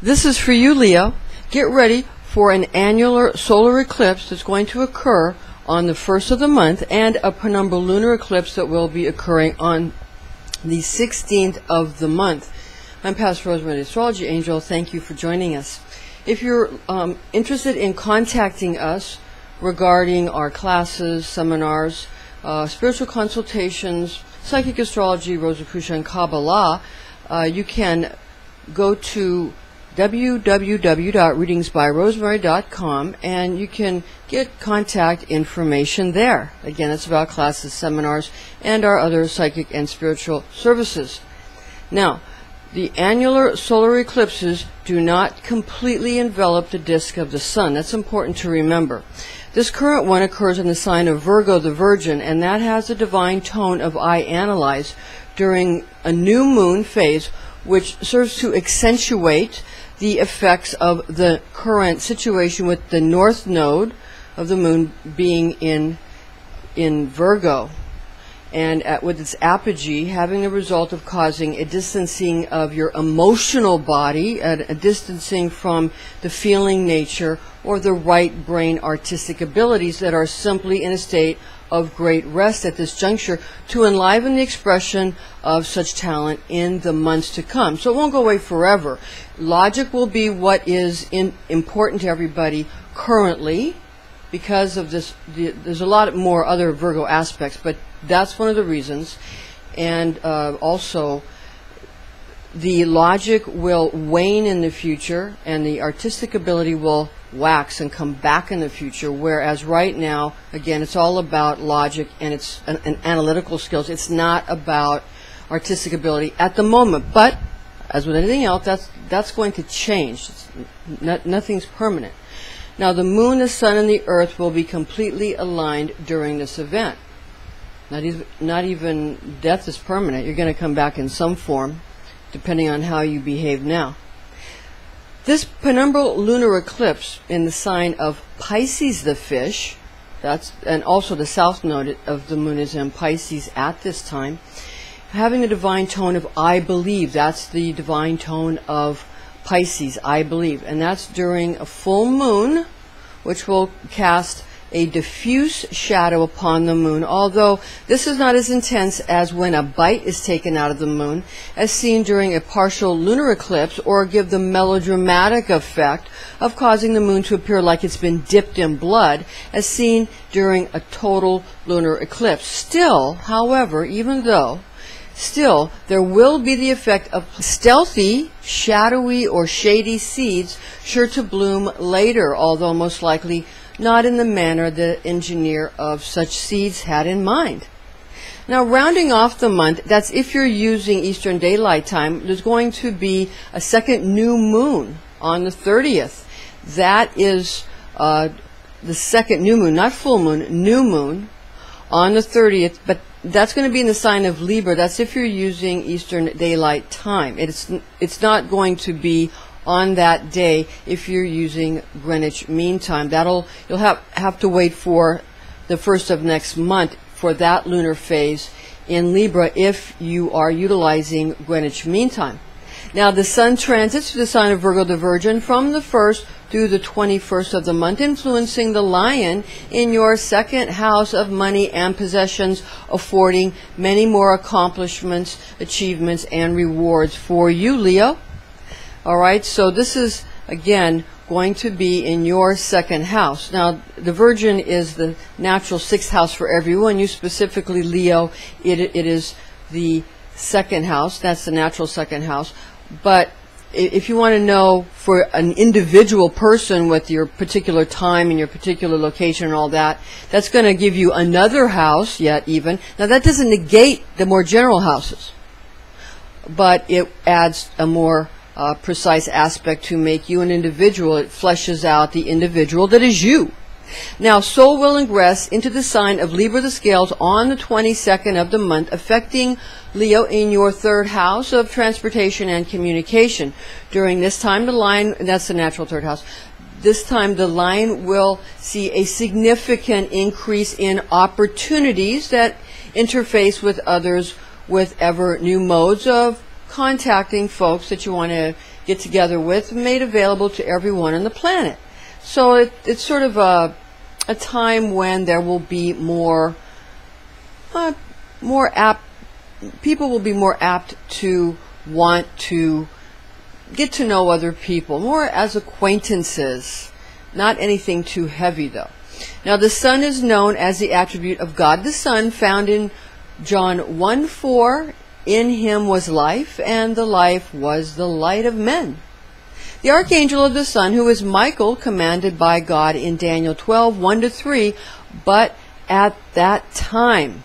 This is for you, Leo. Get ready for an annular solar eclipse that's going to occur on the 1st of the month, and a penumbral lunar eclipse that will be occurring on the 16th of the month. I'm Pastor Rosemary, the Astrology Angel. Thank you for joining us. If you're interested in contacting us regarding our classes, seminars, spiritual consultations, psychic astrology, Rosicrucian, and Kabbalah, you can go to www.readingsbyrosemary.com and you can get contact information there. Again, it's about classes, seminars, and our other psychic and spiritual services. Now, the annular solar eclipses do not completely envelop the disk of the sun. That's important to remember. This current one occurs in the sign of Virgo, the Virgin, and that has a divine tone of I analyze during a new moon phase, which serves to accentuate the effects of the current situation with the north node of the moon being in Virgo, and with its apogee having the result of causing a distancing of your emotional body, a distancing from the feeling nature or the right brain artistic abilities that are simply in a state of great rest at this juncture, to enliven the expression of such talent in the months to come. So it won't go away forever. Logic will be what is important to everybody currently, because of this. There's a lot more other Virgo aspects, but that's one of the reasons. And also, the logic will wane in the future, and the artistic ability will wax and come back in the future, whereas right now, again, it's all about logic and it's an analytical skills. It's not about artistic ability at the moment, but as with anything else, that's going to change. Nothing's permanent. Now, the moon, the sun, and the earth will be completely aligned during this event. Not even death is permanent. You're going to come back in some form, depending on how you behave now. This penumbral lunar eclipse in the sign of Pisces, the fish, and also the south node of the moon is in Pisces at this time, having a divine tone of I believe. That's the divine tone of Pisces, I believe, and that's during a full moon, which will cast a diffuse shadow upon the moon, although this is not as intense as when a bite is taken out of the moon, as seen during a partial lunar eclipse, or give the melodramatic effect of causing the moon to appear like it's been dipped in blood, as seen during a total lunar eclipse. Still, however, there will be the effect of stealthy, shadowy, or shady seeds sure to bloom later, although most likely not in the manner the engineer of such seeds had in mind. Now, rounding off the month, that's if you're using Eastern Daylight Time, there's going to be a second new moon on the 30th. That is the second new moon, not full moon, new moon on the 30th, but that's going to be in the sign of Libra. That's if you're using Eastern Daylight Time. It's not going to be on that day if you're using Greenwich Mean Time. You'll have to wait for the 1st of next month for that lunar phase in Libra if you are utilizing Greenwich Mean Time. Now, the sun transits through the sign of Virgo the Virgin from the 1st through the 21st of the month, influencing the lion in your second house of money and possessions, affording many more accomplishments, achievements, and rewards for you, Leo. All right, so this is, again, going to be in your second house. Now, the Virgin is the natural 6th house for everyone. You specifically, Leo, it is the second house. That's the natural second house. But if you want to know for an individual person with your particular time and your particular location and all that, that's going to give you another house yet even. Now, that doesn't negate the more general houses, but it adds a more precise aspect to make you an individual. It fleshes out the individual that is you. Now, Sol will ingress into the sign of Libra the Scales on the 22nd of the month, affecting Leo in your third house of transportation and communication. During this time, the line, that's the natural third house, this time the line will see a significant increase in opportunities that interface with others with ever new modes of contacting folks that you want to get together with, made available to everyone on the planet. So it's sort of a time when there will be more apt, people will be more apt to want to get to know other people, more as acquaintances, not anything too heavy though. Now the sun is known as the attribute of God the Son, found in John 1:4, in him was life, and the life was the light of men. The archangel of the sun, who is Michael, commanded by God in Daniel 12:1-3, but at that time,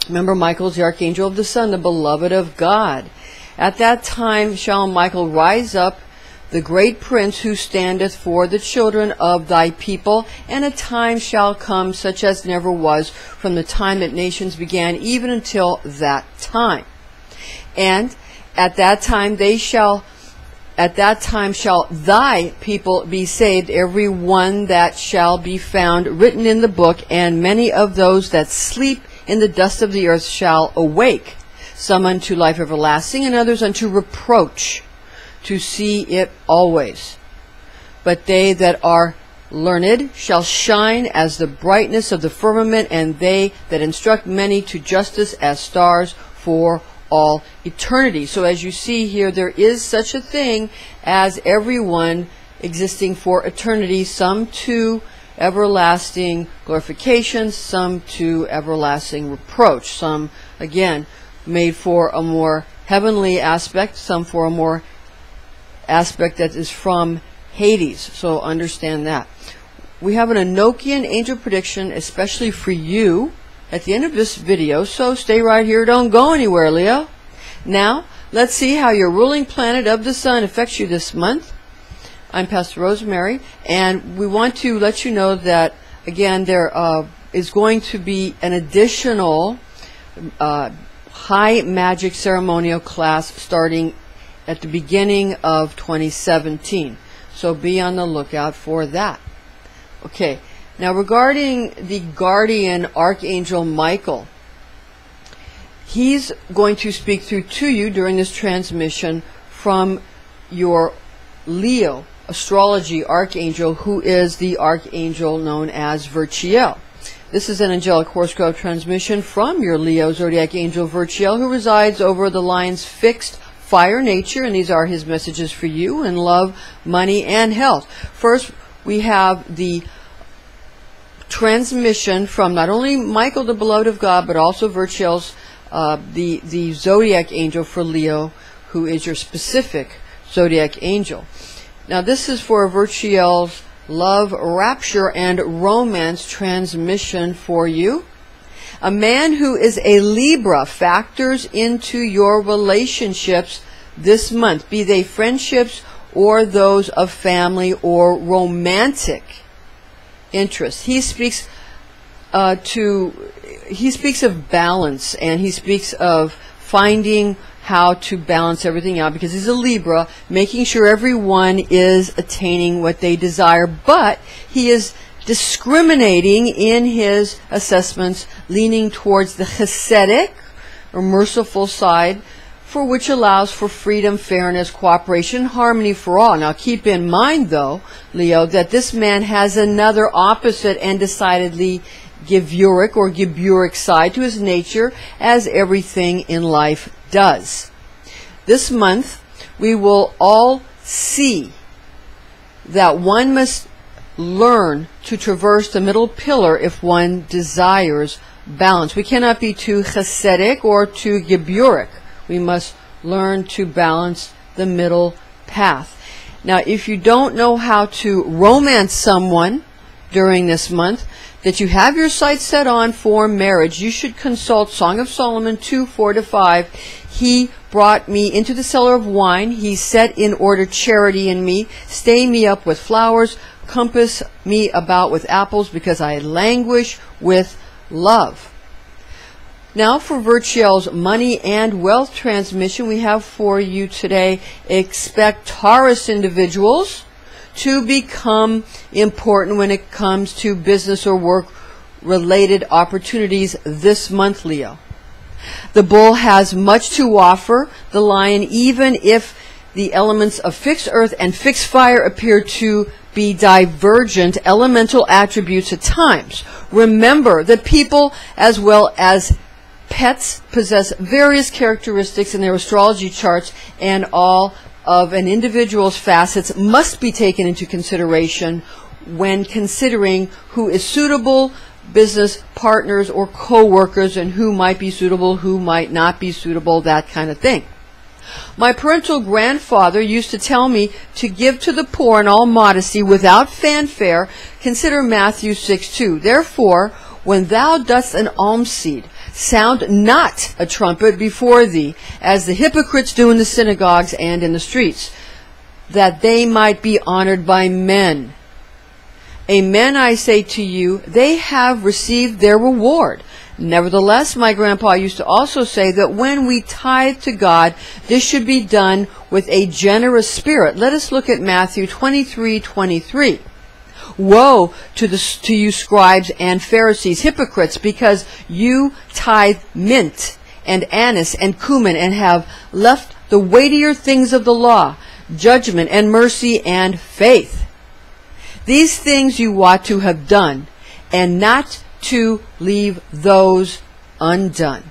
remember Michael's the archangel of the sun, the beloved of God. At that time shall Michael rise up, the great prince who standeth for the children of thy people, and a time shall come such as never was from the time that nations began, even until that time. And at that time shall thy people be saved, every one that shall be found written in the book, and many of those that sleep in the dust of the earth shall awake, some unto life everlasting, and others unto reproach, to see it always. But they that are learned shall shine as the brightness of the firmament, and they that instruct many to justice as stars for all eternity. So as you see here, there is such a thing as everyone existing for eternity, some to everlasting glorification, some to everlasting reproach, some again made for a more heavenly aspect, some for a more aspect that is from Hades. So understand that. We have an Enochian angel prediction, especially for you, at the end of this video, so stay right here, don't go anywhere, Leo. Now, let's see how your ruling planet of the sun affects you this month. I'm Pastor Rosemary, and we want to let you know that, again, there is going to be an additional high magic ceremonial class starting at the beginning of 2017. So be on the lookout for that. Okay, now regarding the guardian archangel Michael, he's going to speak through to you during this transmission from your Leo astrology archangel, who is the archangel known as Virchiel. This is an angelic horoscope transmission from your Leo zodiac angel Virchiel, who resides over the lion's fixed fire nature, and these are his messages for you in love, money, and health. First, we have the transmission from not only Michael, the beloved of God, but also Virchiel's the zodiac angel for Leo, who is your specific zodiac angel. Now, this is for Virchiel's love, rapture, and romance transmission for you. A man who is a Libra factors into your relationships this month, be they friendships or those of family or romantic interest. He speaks of balance, and he speaks of finding how to balance everything out, because he's a Libra, making sure everyone is attaining what they desire, but he is discriminating in his assessments, leaning towards the chesedic or merciful side, for which allows for freedom, fairness, cooperation, harmony for all. Now keep in mind though, Leo, that this man has another opposite and decidedly Giburic or Giburic side to his nature, as everything in life does. This month we will all see that one must learn to traverse the middle pillar if one desires balance. We cannot be too chesedic or too Giburic. We must learn to balance the middle path. Now, if you don't know how to romance someone during this month, that you have your sights set on for marriage, you should consult Song of Solomon 2:4-5. He brought me into the cellar of wine. He set in order charity in me. Stay me up with flowers. compass me about with apples, because I languish with love. Now for Virtuel's money and wealth transmission, we have for you today, expect Taurus individuals to become important when it comes to business or work related opportunities this month, Leo. The bull has much to offer the lion, even if the elements of fixed earth and fixed fire appear to be divergent elemental attributes at times. Remember that people as well as pets possess various characteristics in their astrology charts, and all of an individual's facets must be taken into consideration when considering who is suitable business partners or co-workers, and who might be suitable, who might not be suitable, that kind of thing. My parental grandfather used to tell me to give to the poor in all modesty without fanfare. Consider Matthew 6:2. Therefore, when thou dost an alms seed, sound not a trumpet before thee, as the hypocrites do in the synagogues and in the streets, that they might be honored by men. Amen, I say to you, they have received their reward. Nevertheless, my grandpa used to also say that when we tithe to God, this should be done with a generous spirit. Let us look at Matthew 23:23. Woe to you scribes and Pharisees, hypocrites, because you tithe mint and anise and cumin, and have left the weightier things of the law, judgment and mercy and faith. These things you ought to have done, and not to leave those undone.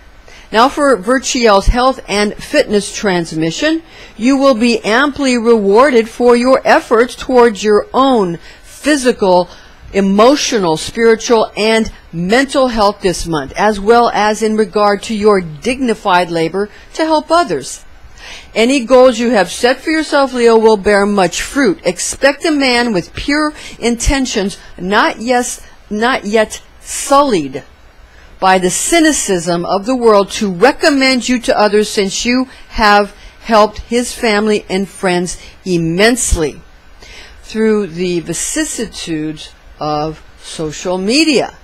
Now for Virtuel's health and fitness transmission, you will be amply rewarded for your efforts towards your own physical, emotional, spiritual, and mental health this month, as well as in regard to your dignified labor to help others. Any goals you have set for yourself, Leo, will bear much fruit. Expect a man with pure intentions, not yet sullied by the cynicism of the world, to recommend you to others, since you have helped his family and friends immensely through the vicissitudes of social media.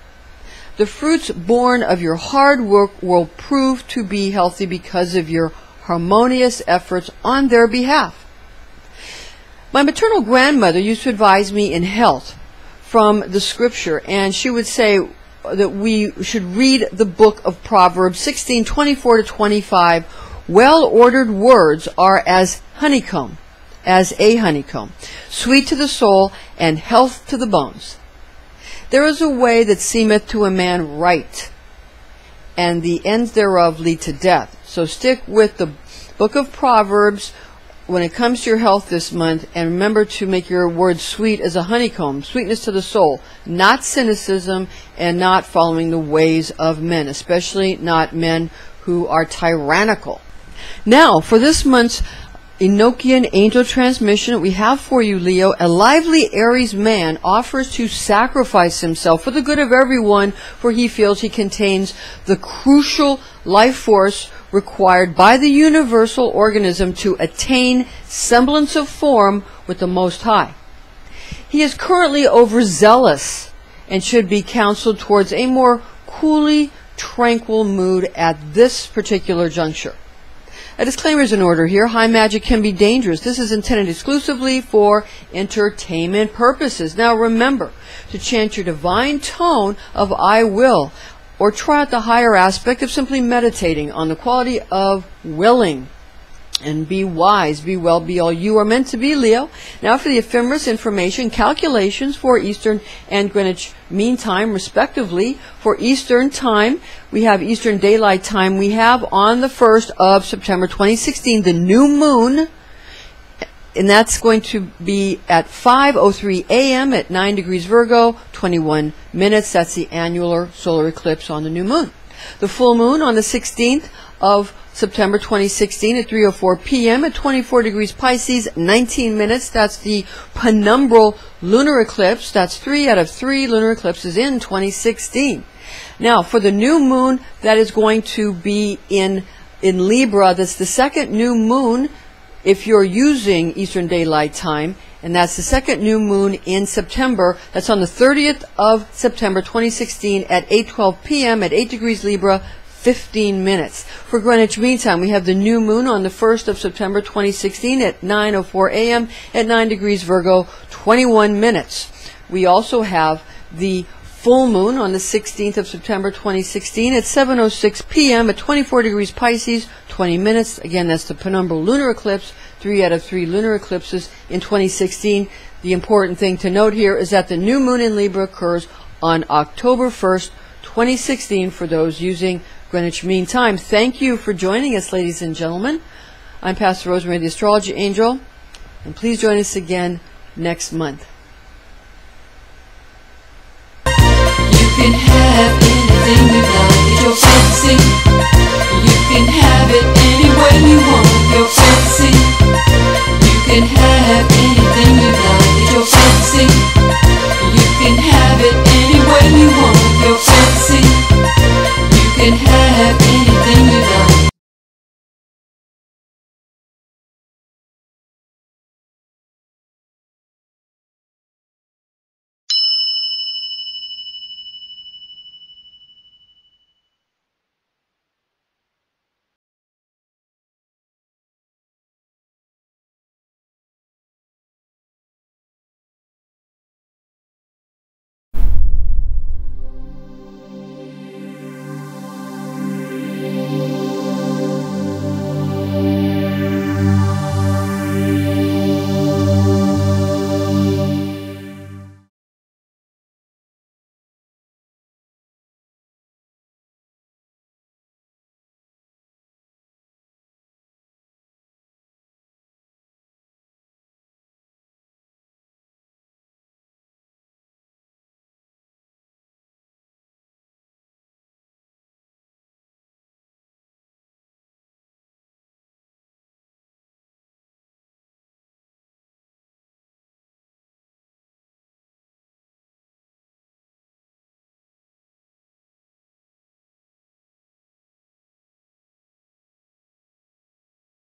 The fruits born of your hard work will prove to be healthy because of your harmonious efforts on their behalf. My maternal grandmother used to advise me in health from the scripture, and she would say that we should read the book of Proverbs 16:24-25. Well-ordered words are as a honeycomb, sweet to the soul and health to the bones. There is a way that seemeth to a man right, and the ends thereof lead to death. So stick with the book of Proverbs when it comes to your health this month, and remember to make your words sweet as a honeycomb, sweetness to the soul, not cynicism, and not following the ways of men, especially not men who are tyrannical. Now, for this month's Enochian angel transmission, we have for you, Leo, a lively Aries man offers to sacrifice himself for the good of everyone, for he feels he contains the crucial life force required by the universal organism to attain semblance of form with the Most High. He is currently overzealous and should be counseled towards a more coolly tranquil mood at this particular juncture. A disclaimer is in order here. High magic can be dangerous. This is intended exclusively for entertainment purposes. Now remember to chant your divine tone of I will, or try out the higher aspect of simply meditating on the quality of willing. And be wise, be well, be all you are meant to be, Leo. Now for the ephemeris information, calculations for Eastern and Greenwich Mean Time, respectively. For Eastern Time, we have Eastern Daylight Time. We have on the 1st of September 2016, the new moon, and that's going to be at 5:03 a.m. at 9 degrees Virgo, 21 minutes. That's the annular solar eclipse on the new moon. The full moon on the 16th of September 2016 at 3:04 p.m. at 24 degrees Pisces, 19 minutes. That's the penumbral lunar eclipse. That's 3 out of 3 lunar eclipses in 2016. Now, for the new moon, that is going to be in Libra. That's the second new moon if you're using Eastern Daylight Time, and that's the second new moon in September. That's on the 30th of September 2016 at 8:12 p.m. at 8 degrees Libra, 15 minutes. For Greenwich Mean Time, we have the new moon on the 1st of September 2016 at 9:04 a.m. at 9 degrees Virgo, 21 minutes. We also have the full moon on the 16th of September 2016 at 7:06 p.m. at 24 degrees Pisces, 20 minutes. Again, that's the penumbral lunar eclipse, 3 out of 3 lunar eclipses in 2016. The important thing to note here is that the new moon in Libra occurs on October 1st, 2016 for those using Greenwich Mean Time. Thank you for joining us, ladies and gentlemen. I'm Pastor Rosemary, the Astrology Angel, and please join us again next month. You can have anything you like, it's your fantasy.